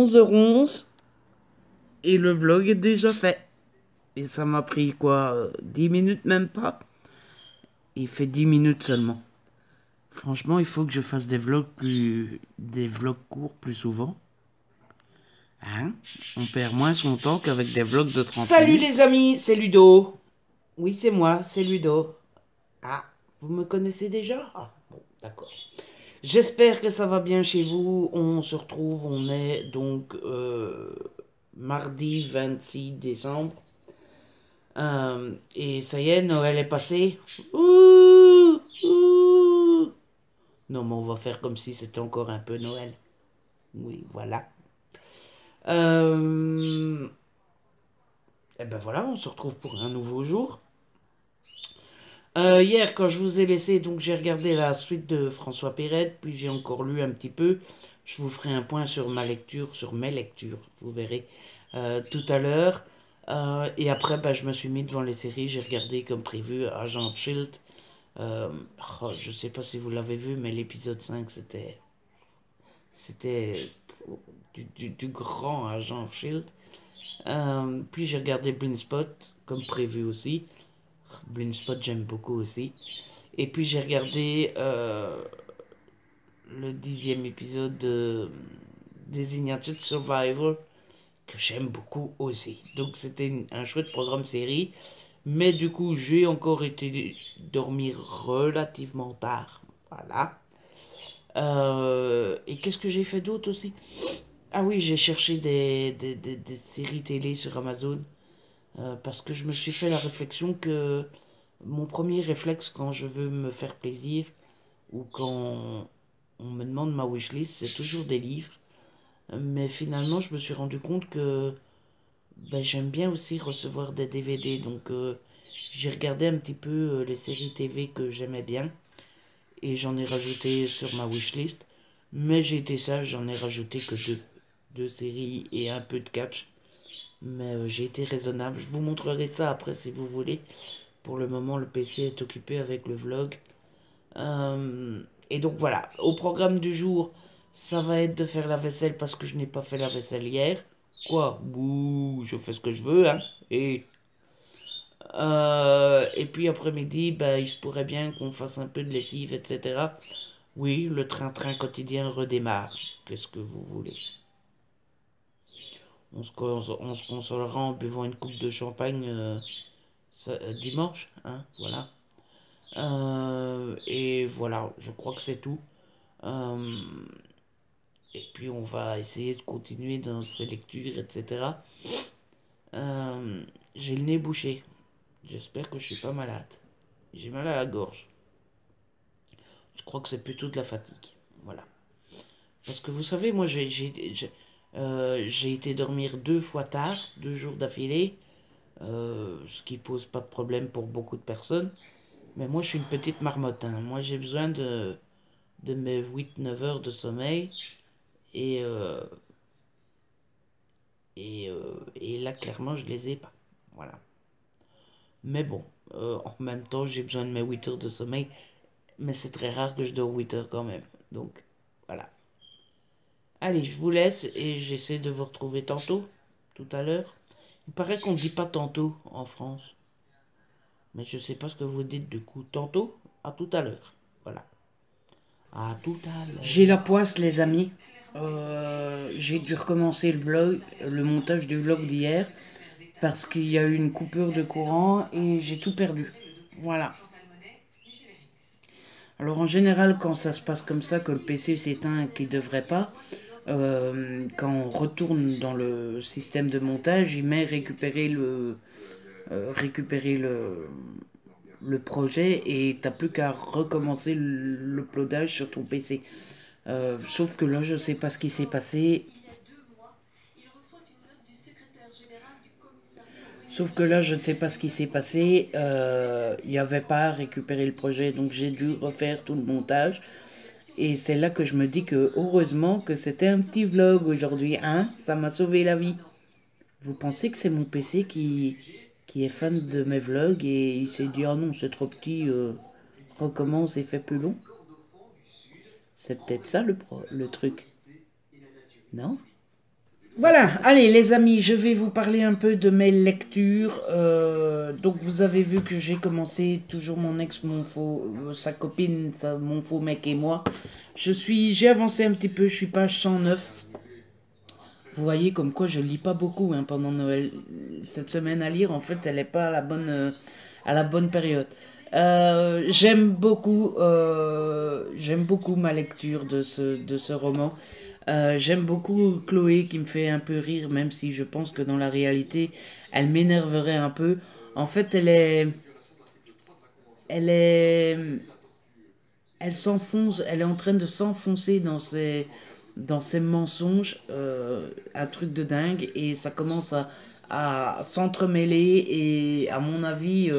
11h11 et le vlog est déjà fait. Et ça m'a pris quoi, 10 minutes même pas. Il fait 10 minutes seulement. Franchement, il faut que je fasse des vlogs courts plus souvent. Hein? On perd moins son temps qu'avec des vlogs de 30 Salut minutes. les amis, c'est Ludo. Oui, c'est moi, c'est Ludo. Ah, vous me connaissez déjà? Ah, bon, d'accord. J'espère que ça va bien chez vous. On se retrouve, on est donc mardi 26 décembre. Et ça y est, Noël est passé. Ouh, ouh. Non, mais on va faire comme si c'était encore un peu Noël. Oui, voilà. Et ben voilà, on se retrouve pour un nouveau jour. Hier, quand je vous ai laissé, donc j'ai regardé la suite de François Perret, puis j'ai encore lu un petit peu. Je vous ferai un point sur ma lecture, sur mes lectures, vous verrez tout à l'heure. Et après, bah, je me suis mis devant les séries, j'ai regardé comme prévu Agent of Shield. Euh, je sais pas si vous l'avez vu, mais l'épisode 5, c'était du grand Agent of Shield. Puis j'ai regardé Blindspot, comme prévu aussi. Blindspot, j'aime beaucoup aussi. Et puis j'ai regardé le 10e épisode de Designated Survivor, que j'aime beaucoup aussi. Donc c'était un chouette programme série. Mais du coup, j'ai encore été dormir relativement tard. Voilà. Et qu'est-ce que j'ai fait d'autre aussi? Ah oui, j'ai cherché des séries télé sur Amazon. Parce que je me suis fait la réflexion que mon premier réflexe quand je veux me faire plaisir ou quand on me demande ma wishlist, c'est toujours des livres. Mais finalement, je me suis rendu compte que ben, j'aime bien aussi recevoir des DVD. Donc, j'ai regardé un petit peu les séries TV que j'aimais bien. Et j'en ai rajouté sur ma wishlist. Mais j'ai été sage, j'en ai rajouté que deux. Deux séries et un peu de catch. Mais j'ai été raisonnable. Je vous montrerai ça après si vous voulez. Pour le moment, le PC est occupé avec le vlog. Et donc voilà, au programme du jour, ça va être de faire la vaisselle parce que je n'ai pas fait la vaisselle hier. Quoi? Bouh, je fais ce que je veux, hein. Et puis après-midi, bah, il se pourrait bien qu'on fasse un peu de lessive, etc. Oui, le train-train quotidien redémarre. Qu'est-ce que vous voulez? On se consolera en buvant une coupe de champagne dimanche, hein, voilà. Et voilà, je crois que c'est tout. Euh, et puis on va essayer de continuer dans ces lectures, etc. J'ai le nez bouché. J'espère que je suis pas malade. J'ai mal à la gorge. Je crois que c'est plutôt de la fatigue. Voilà. Parce que vous savez, moi j'ai été dormir 2 fois tard, 2 jours d'affilée. Ce qui pose pas de problème pour beaucoup de personnes. Mais moi je suis une petite marmotte, hein. Moi j'ai besoin de mes 8 9 heures de sommeil. Et, euh, et là, clairement, je les ai pas. Voilà. Mais bon, en même temps, j'ai besoin de mes 8 heures de sommeil. Mais c'est très rare que je dors 8 heures quand même. Donc, voilà. Allez, je vous laisse et j'essaie de vous retrouver tantôt, tout à l'heure. Il paraît qu'on ne dit pas tantôt en France. Mais je sais pas ce que vous dites du coup. Tantôt, à tout à l'heure. Voilà. À tout à J'ai l'heure. la poisse, les amis. J'ai dû recommencer le vlog, le montage du vlog d'hier, parce qu'il y a eu une coupure de courant et j'ai tout perdu. Voilà. Alors en général, quand ça se passe comme ça, que le PC s'éteint et qu'il ne devrait pas, quand on retourne dans le système de montage, il met récupérer le projet et t'as plus qu'à recommencer l'uploadage sur ton PC. Sauf que là, je sais pas ce qui s'est passé. Sauf que là, je ne sais pas ce qui s'est passé. Il n'y avait pas à récupérer le projet, donc j'ai dû refaire tout le montage. Et c'est là que je me dis que heureusement que c'était un petit vlog aujourd'hui, hein. Ça m'a sauvé la vie. Vous pensez que c'est mon PC qui est fan de mes vlogs et il s'est dit, oh non, c'est trop petit, recommence et fait plus long. C'est peut-être ça le truc. Non? Voilà, allez les amis, je vais vous parler un peu de mes lectures. Donc vous avez vu que j'ai commencé toujours mon ex, mon faux, sa copine, mon faux mec et moi. J'ai avancé un petit peu, je suis page 109. Vous voyez comme quoi je lis pas beaucoup hein, pendant Noël. Cette semaine à lire, en fait, elle est pas à la bonne période. J'aime beaucoup ma lecture de ce roman. J'aime beaucoup Chloé qui me fait un peu rire, même si je pense que dans la réalité, elle m'énerverait un peu. En fait, elle est, elle s'enfonce, elle est en train de s'enfoncer dans ses mensonges, un truc de dingue, et ça commence à s'entremêler, et à mon avis,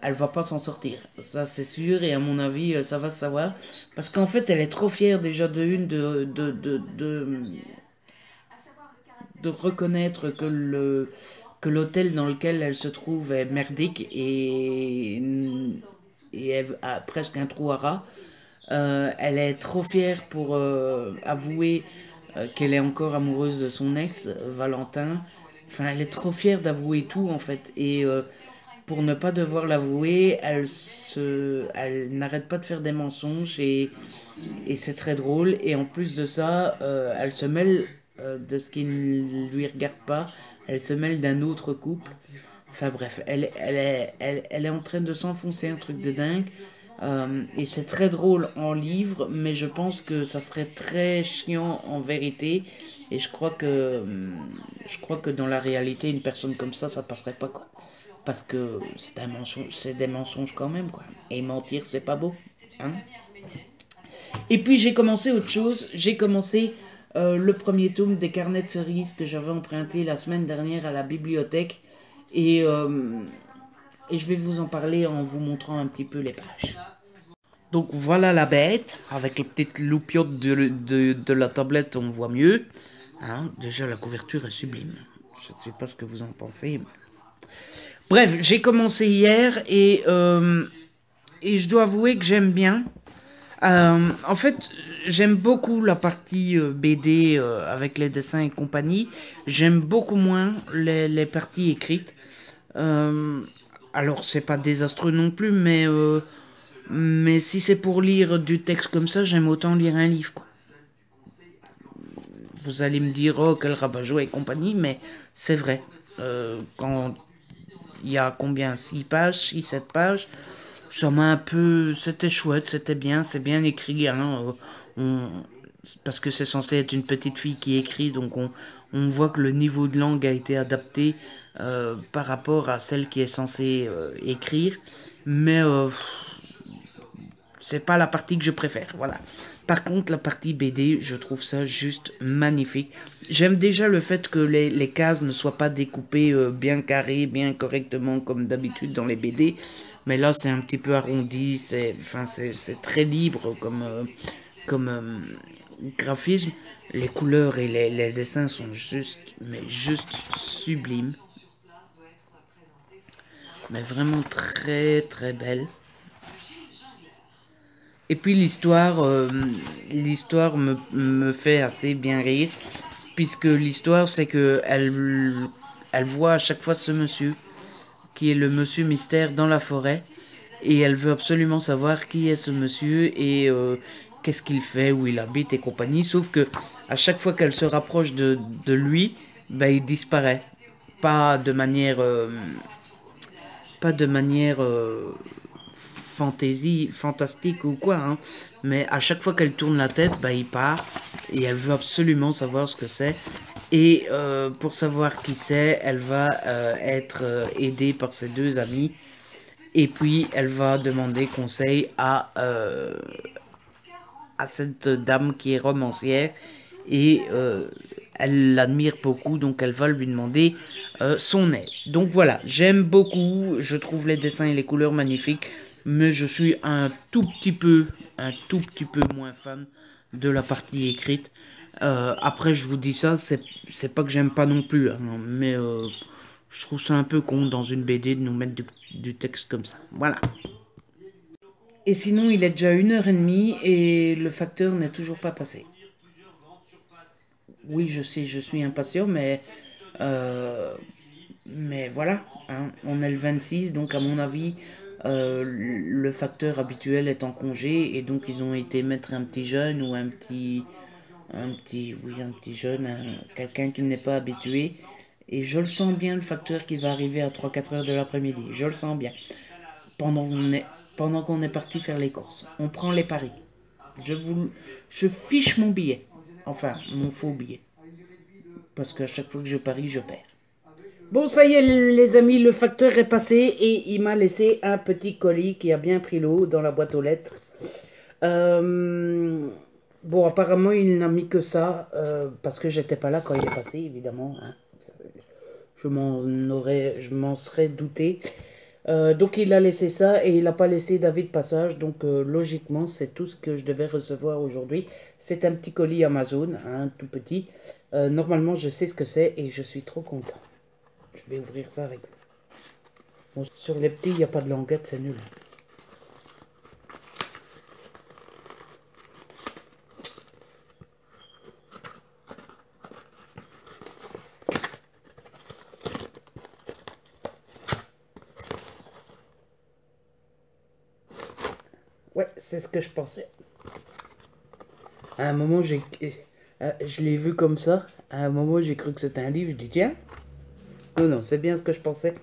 elle va pas s'en sortir, ça c'est sûr, et à mon avis, ça va se savoir, parce qu'en fait, elle est trop fière déjà de reconnaître que l'hôtel dans lequel elle se trouve est merdique et elle a presque un trou à rats. Elle est trop fière pour avouer qu'elle est encore amoureuse de son ex, Valentin. Enfin, elle est trop fière d'avouer tout en fait. Et pour ne pas devoir l'avouer, elle n'arrête pas de faire des mensonges et c'est très drôle. Et en plus de ça, elle se mêle de ce qui ne lui regarde pas. Elle se mêle d'un autre couple. Enfin bref, elle est en train de s'enfoncer un truc de dingue. Et c'est très drôle en livre, mais je pense que ça serait très chiant en vérité. Et je crois que dans la réalité, une personne comme ça passerait pas quoi. Parce que c'est un mensonge, c'est des mensonges quand même quoi. Et mentir, c'est pas beau, hein. Et puis j'ai commencé autre chose. J'ai commencé le premier tome des carnets de cerises que j'avais emprunté la semaine dernière à la bibliothèque. Et, euh, et je vais vous en parler en vous montrant un petit peu les pages. Donc voilà la bête, avec les petites loupiottes de la tablette, on voit mieux. Hein, déjà la couverture est sublime. Je ne sais pas ce que vous en pensez. Bref, j'ai commencé hier et je dois avouer que j'aime bien. En fait, j'aime beaucoup la partie BD avec les dessins et compagnie. J'aime beaucoup moins les parties écrites. Euh, alors, c'est pas désastreux non plus, mais si c'est pour lire du texte comme ça, j'aime autant lire un livre, quoi. Vous allez me dire, oh, quel rabat-joie et compagnie, mais c'est vrai. Quand il y a combien 6 pages, 6 7 pages, ça m'a un peu... C'était chouette, c'était bien, c'est bien écrit, hein. Parce que c'est censé être une petite fille qui écrit, donc on voit que le niveau de langue a été adapté par rapport à celle qui est censée écrire. Mais c'est pas la partie que je préfère, voilà. Par contre, la partie BD, je trouve ça juste magnifique. J'aime déjà le fait que les cases ne soient pas découpées bien carrées, bien correctement comme d'habitude dans les BD. Mais là, c'est un petit peu arrondi, c'est très libre comme graphisme. Les couleurs et les dessins sont juste sublimes. Mais vraiment très très belles. Et puis l'histoire me fait assez bien rire, puisque l'histoire c'est que elle voit à chaque fois ce monsieur, qui est le monsieur mystère dans la forêt, et elle veut absolument savoir qui est ce monsieur et qu'est-ce qu'il fait, où il habite et compagnie, sauf que à chaque fois qu'elle se rapproche de lui, ben, il disparaît. Pas de manière... pas de manière fantastique ou quoi, hein. Mais à chaque fois qu'elle tourne la tête, bah, il part et elle veut absolument savoir ce que c'est. Et pour savoir qui c'est, elle va être aidée par ses deux amis. Et puis elle va demander conseil à cette dame qui est romancière. Et elle l'admire beaucoup, donc elle va lui demander son aide. Donc voilà, j'aime beaucoup, je trouve les dessins et les couleurs magnifiques, mais je suis un tout petit peu moins fan de la partie écrite. Après, je vous dis ça, c'est pas que j'aime pas non plus, hein, mais je trouve ça un peu con dans une BD de nous mettre du texte comme ça. Voilà. Et sinon, il est déjà 1h30 et le facteur n'est toujours pas passé. Oui, je sais, je suis impatient, mais voilà, hein, on est le 26, donc à mon avis, le facteur habituel est en congé, et donc ils ont été mettre un petit jeune ou oui, un petit jeune, quelqu'un qui n'est pas habitué. Et je le sens bien, le facteur qui va arriver à 3 4 heures de l'après-midi. Je le sens bien. Pendant qu'on est, pendant qu'on est parti faire les courses. On prend les paris. Je vous, je fiche mon billet. Enfin, mon faux billet. Parce qu'à chaque fois que je parie, je perds. Bon, ça y est, les amis, le facteur est passé et il m'a laissé un petit colis qui a bien pris l'eau dans la boîte aux lettres. Bon, apparemment, il n'a mis que ça, parce que j'étais pas là quand il est passé, évidemment. Hein. Je m'en serais douté. Donc, il a laissé ça et il n'a pas laissé d'avis de passage. Donc, logiquement, c'est tout ce que je devais recevoir aujourd'hui. C'est un petit colis Amazon, hein, tout petit. Normalement, je sais ce que c'est et je suis trop content. Je vais ouvrir ça avec vous. Bon, sur les petits, il n'y a pas de languette, c'est nul. Ouais, c'est ce que je pensais. À un moment, je l'ai vu comme ça. À un moment, j'ai cru que c'était un livre. Je dis, tiens. Non, non, c'est bien ce que je pensais.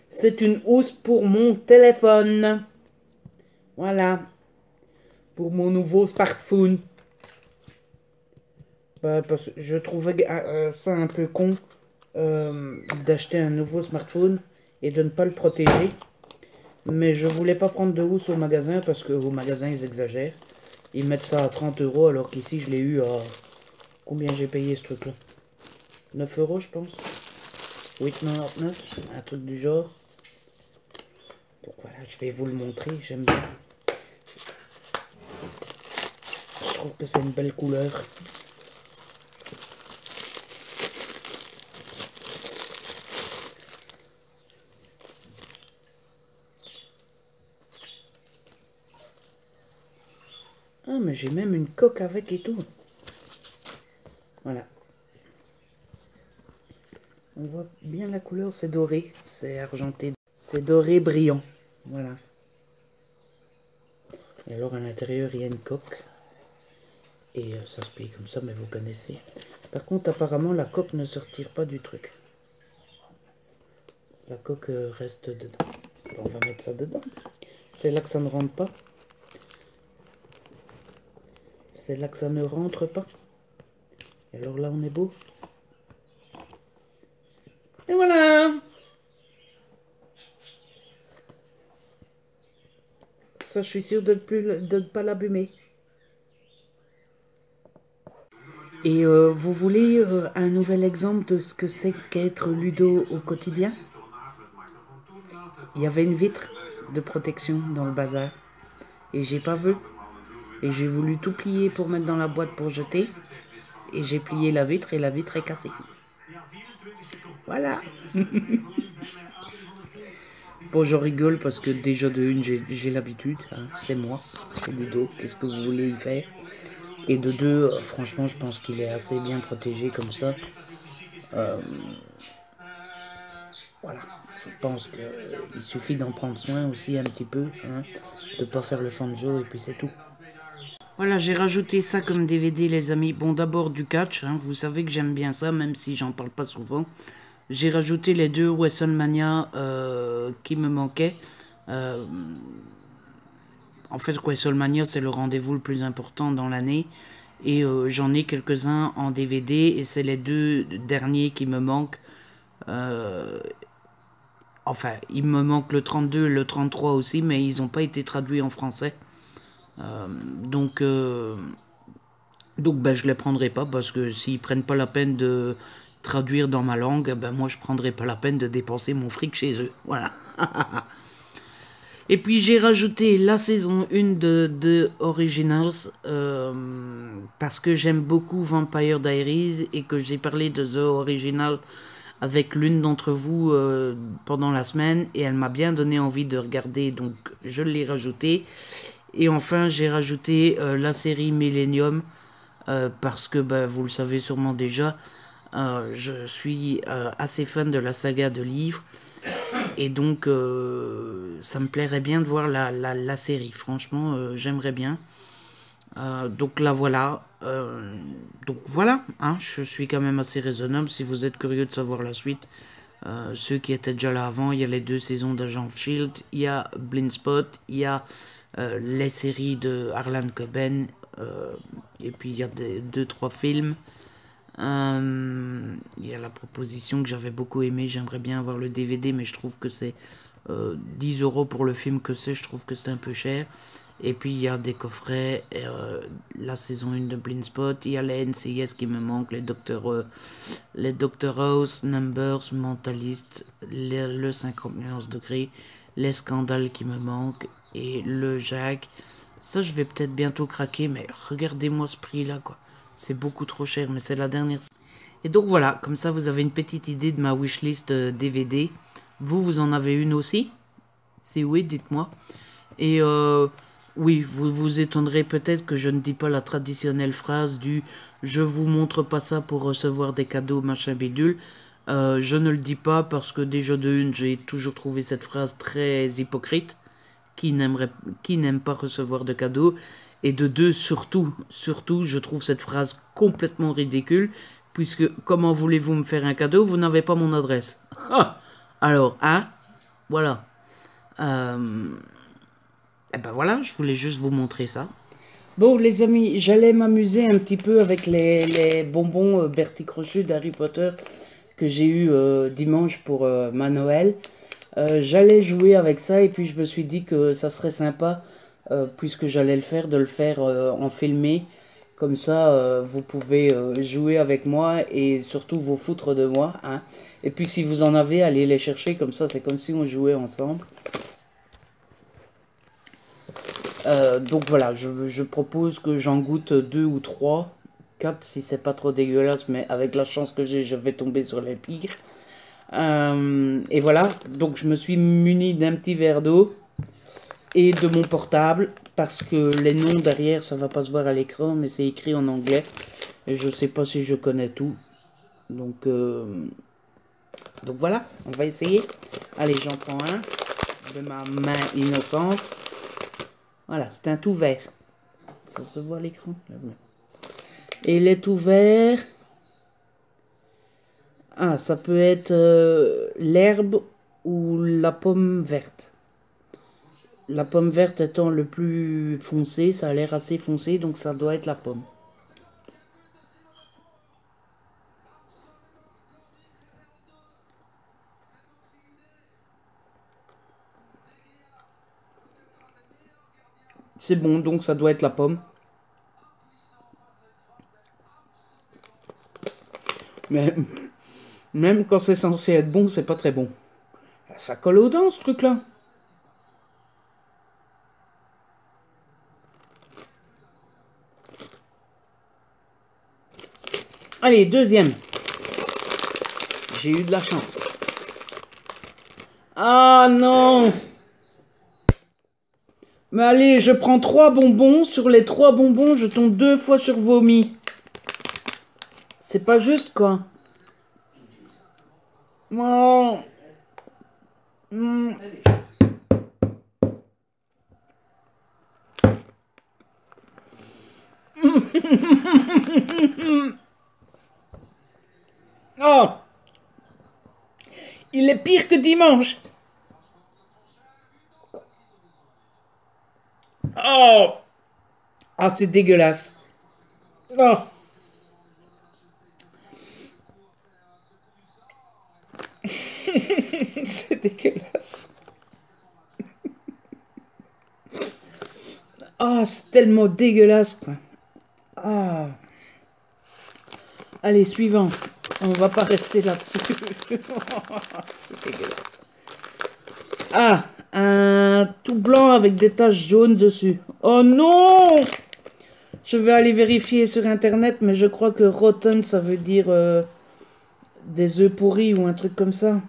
C'est une housse pour mon téléphone. Voilà. Pour mon nouveau smartphone. Bah, parce que je trouvais ça un peu con d'acheter un nouveau smartphone et de ne pas le protéger. Mais je voulais pas prendre de housse au magasin parce qu'au magasin, ils exagèrent. Ils mettent ça à 30 euros alors qu'ici, je l'ai eu à... Combien j'ai payé ce truc-là? 9 euros, je pense. 8,99, un truc du genre. Donc voilà, je vais vous le montrer, j'aime bien. Je trouve que c'est une belle couleur. Ah, mais j'ai même une coque avec et tout. Voilà. On voit bien la couleur, c'est doré, c'est argenté. C'est doré brillant. Voilà. Et alors à l'intérieur, il y a une coque. Et ça se plie comme ça, mais vous connaissez. Par contre, apparemment, la coque ne se retire pas du truc. La coque reste dedans. Alors, on va mettre ça dedans. C'est là que ça ne rentre pas. C'est là que ça ne rentre pas. Et alors là, on est beau. Et voilà! Ça, je suis sûre de ne pas l'abîmer. Et vous voulez un nouvel exemple de ce que c'est qu'être ludo au quotidien? Il y avait une vitre de protection dans le bazar. Et j'ai pas vu. Et j'ai voulu tout plier pour mettre dans la boîte pour jeter. Et j'ai plié la vitre et la vitre est cassée. Voilà. Bon, je rigole parce que déjà de une, j'ai l'habitude. Hein, c'est moi, c'est Ludo. Qu'est-ce que vous voulez y faire? Et de deux, franchement, je pense qu'il est assez bien protégé comme ça. Voilà. Je pense qu'il suffit d'en prendre soin aussi un petit peu. Hein, de pas faire le fanjo et puis c'est tout. Voilà, j'ai rajouté ça comme DVD, les amis. Bon, d'abord du catch. Hein, vous savez que j'aime bien ça, même si j'en parle pas souvent. J'ai rajouté les deux WrestleMania qui me manquaient. En fait, WrestleMania, c'est le rendez-vous le plus important dans l'année. Et j'en ai quelques-uns en DVD. Et c'est les deux derniers qui me manquent. Enfin, il me manque le 32 et le 33 aussi, mais ils n'ont pas été traduits en français. Donc ben, je les prendrai pas parce que s'ils prennent pas la peine de traduire dans ma langue, ben moi je prendrai pas la peine de dépenser mon fric chez eux. Voilà. Et puis j'ai rajouté la saison 1 de Originals parce que j'aime beaucoup Vampire Diaries et que j'ai parlé de The Original avec l'une d'entre vous pendant la semaine et elle m'a bien donné envie de regarder, donc je l'ai rajouté. Et enfin j'ai rajouté la série Millennium parce que bah, vous le savez sûrement déjà, je suis assez fan de la saga de livres et donc ça me plairait bien de voir la série. Franchement, j'aimerais bien. Donc là voilà. Donc voilà, hein, je suis quand même assez raisonnable. Si vous êtes curieux de savoir la suite, ceux qui étaient déjà là avant, il y a les 2 saisons d'Agent of Shield, il y a Blindspot, il y a les séries de Harlan Coben, et puis il y a 2, 3 films. Il y a la proposition que j'avais beaucoup aimé. J'aimerais bien avoir le DVD, mais je trouve que c'est 10 euros pour le film que c'est. Je trouve que c'est un peu cher. Et puis il y a des coffrets, la saison 1 de Blindspot. Il y a les NCIS qui me manquent, les Doctor House, Numbers, Mentalist, le 51 degrés, les scandales qui me manquent et le Jack. Ça, je vais peut-être bientôt craquer, mais regardez-moi ce prix-là, quoi. C'est beaucoup trop cher, mais c'est la dernière. Et donc voilà, comme ça vous avez une petite idée de ma wishlist DVD. Vous en avez une aussi? Si oui, dites-moi. Et oui, vous vous étonnerez peut-être que je ne dis pas la traditionnelle phrase du je vous montre pas ça pour recevoir des cadeaux, machin bidule. Je ne le dis pas parce que déjà de une, j'ai toujours trouvé cette phrase très hypocrite. Qui n'aime pas recevoir de cadeaux. Et de deux, surtout, je trouve cette phrase complètement ridicule. Puisque comment voulez-vous me faire un cadeau? Vous n'avez pas mon adresse. Ah, alors, hein? Voilà. Et ben voilà, je voulais juste vous montrer ça. Bon, les amis, j'allais m'amuser un petit peu avec les bonbons Bertie Crochet d'Harry Potter que j'ai eu dimanche pour ma Noël. J'allais jouer avec ça et puis je me suis dit que ça serait sympa, puisque j'allais le faire, de le faire en filmé. Comme ça, vous pouvez jouer avec moi et surtout vous foutre de moi, hein. Et puis si vous en avez, allez les chercher, comme ça c'est comme si on jouait ensemble. Donc voilà, je propose que j'en goûte 2 ou 3, 4 si c'est pas trop dégueulasse, mais avec la chance que j'ai, je vais tomber sur les pires. Et voilà, donc je me suis muni d'un petit verre d'eau et de mon portable, parce que les noms derrière, ça va pas se voir à l'écran, mais c'est écrit en anglais. Et je sais pas si je connais tout. Donc voilà, on va essayer. Allez, j'en prends un de ma main innocente. Voilà, c'est un tout vert. Ça se voit à l'écran. Et il est tout vert. Ah, ça peut être l'herbe ou la pomme verte. La pomme verte étant le plus foncé, ça a l'air assez foncé, donc ça doit être la pomme. C'est bon, donc ça doit être la pomme. Mais même quand c'est censé être bon, c'est pas très bon. Ça colle aux dents, ce truc-là. Allez, deuxième. J'ai eu de la chance. Ah non! Mais allez, je prends 3 bonbons. Sur les 3 bonbons, je tombe 2 fois sur vomi. C'est pas juste, quoi. Non. Mm. Oh! Il est pire que dimanche. Oh! Ah, c'est dégueulasse. Oh! C'est dégueulasse. Ah, c'est tellement dégueulasse, quoi. Ah. Allez, suivant. On va pas rester là-dessus. C'est dégueulasse. Ah, un tout blanc avec des taches jaunes dessus. Oh non! Je vais aller vérifier sur internet, mais je crois que rotten, ça veut dire des œufs pourris ou un truc comme ça.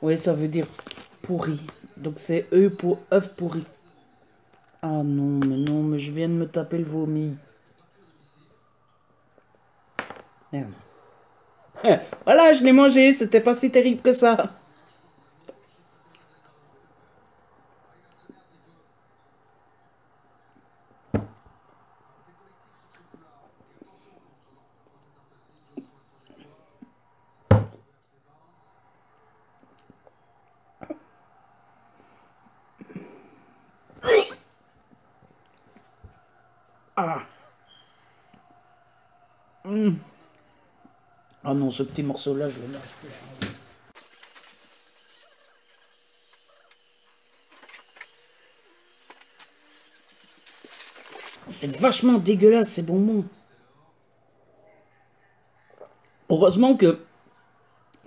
Oui, ça veut dire pourri. Donc c'est œuf pour œuf pourri. Ah non, mais je viens de me taper le vomi. Merde. Voilà, je l'ai mangé, c'était pas si terrible que ça. Ah. Ah non, ce petit morceau-là, je le mange plus. C'est vachement dégueulasse, ces bonbons. Heureusement que,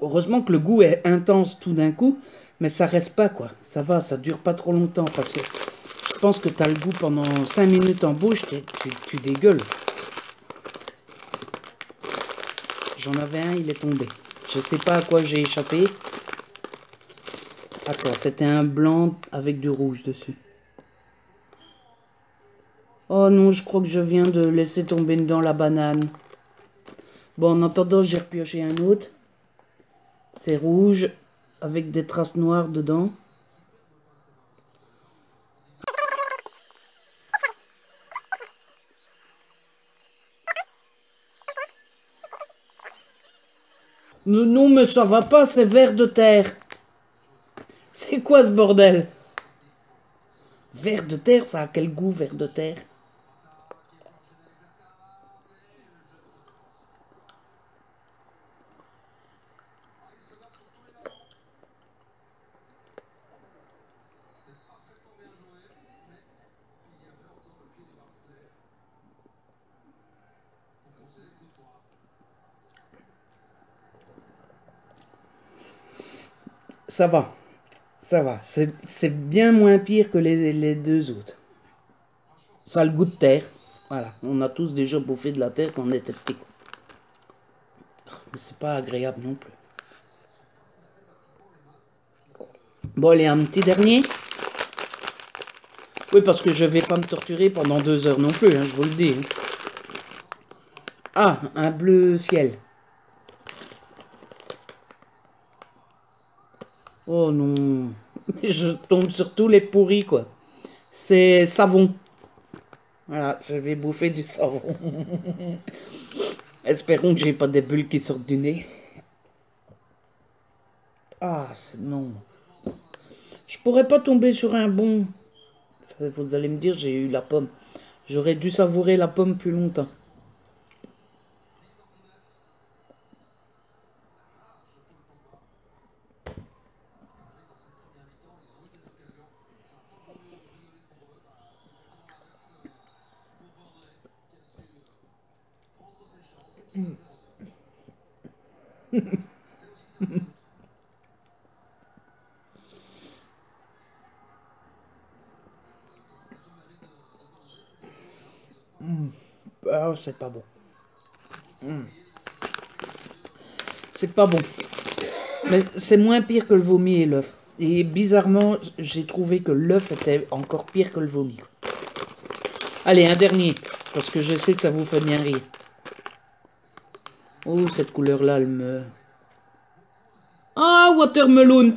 heureusement que le goût est intense tout d'un coup, mais ça reste pas, quoi. Ça va, ça dure pas trop longtemps, parce que je pense que t'as le goût pendant 5 minutes en bouche, et tu dégueules. J'en avais un, il est tombé. Je sais pas à quoi j'ai échappé. Attends, c'était un blanc avec du rouge dessus. Oh non, je crois que je viens de laisser tomber dedans la banane. Bon, en attendant, j'ai repioché un autre. C'est rouge, avec des traces noires dedans. Non, non, mais ça va pas, c'est vers de terre. C'est quoi ce bordel? Vers de terre, ça a quel goût, vers de terre? Ça va. Ça va. C'est bien moins pire que les deux autres. Ça a le goût de terre. Voilà. On a tous déjà bouffé de la terre quand on était petit. Mais c'est pas agréable non plus. Bon, allez, un petit dernier. Oui, parce que je vais pas me torturer pendant 2 heures non plus, hein, je vous le dis. Hein. Ah, un bleu ciel. Oh non. Je tombe sur tous les pourris, quoi. C'est savon. Voilà, je vais bouffer du savon. Espérons que j'ai pas des bulles qui sortent du nez. Ah, non. Je pourrais pas tomber sur un bon. Enfin, vous allez me dire, j'ai eu la pomme. J'aurais dû savourer la pomme plus longtemps. Ah, c'est pas bon. C'est pas bon. Mais c'est moins pire que le vomi et l'œuf. Et bizarrement, j'ai trouvé que l'œuf était encore pire que le vomi. Allez, un dernier. Parce que je sais que ça vous fait bien rire. Oh, cette couleur-là, elle me... Ah, watermelon.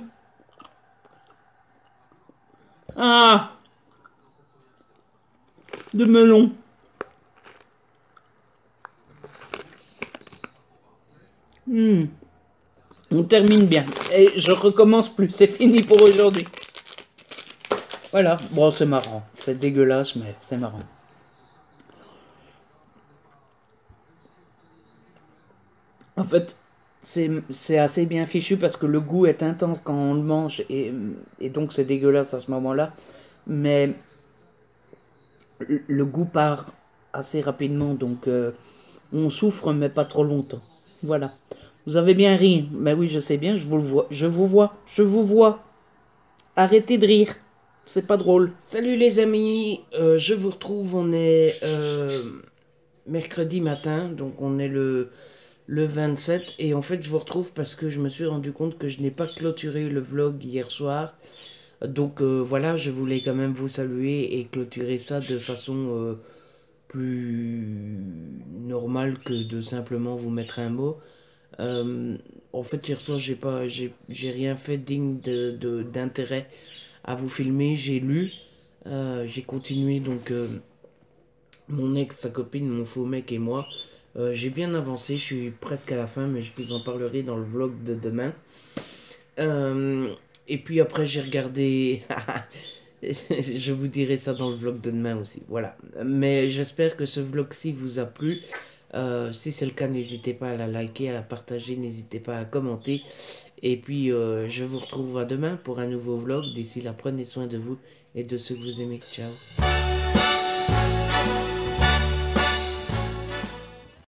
Ah, de melon. On termine bien. Et je recommence plus. C'est fini pour aujourd'hui. Voilà. Bon, c'est marrant. C'est dégueulasse, mais c'est marrant. En fait, c'est assez bien fichu parce que le goût est intense quand on le mange et donc c'est dégueulasse à ce moment-là. Mais le goût part assez rapidement, donc on souffre mais pas trop longtemps. Voilà. Vous avez bien ri. Mais oui, je sais bien, je vous le vois. Je vous vois. Je vous vois. Arrêtez de rire. C'est pas drôle. Salut les amis. Je vous retrouve. On est mercredi matin. Donc on est le le 27. Et en fait, je vous retrouve parce que je me suis rendu compte que je n'ai pas clôturé le vlog hier soir. Donc voilà, je voulais quand même vous saluer et clôturer ça de façon plus normale que de simplement vous mettre un mot. Euh, En fait, hier soir, j'ai rien fait digne d'intérêt à vous filmer. J'ai lu, j'ai continué donc mon ex, sa copine, mon faux mec et moi. J'ai bien avancé, je suis presque à la fin, mais je vous en parlerai dans le vlog de demain. Euh, et puis après, j'ai regardé. Je vous dirai ça dans le vlog de demain aussi. Voilà. Mais j'espère que ce vlog-ci vous a plu. Si c'est le cas, n'hésitez pas à la liker, à la partager, n'hésitez pas à commenter. Et puis, je vous retrouve à demain pour un nouveau vlog. D'ici là, prenez soin de vous et de ceux que vous aimez. Ciao.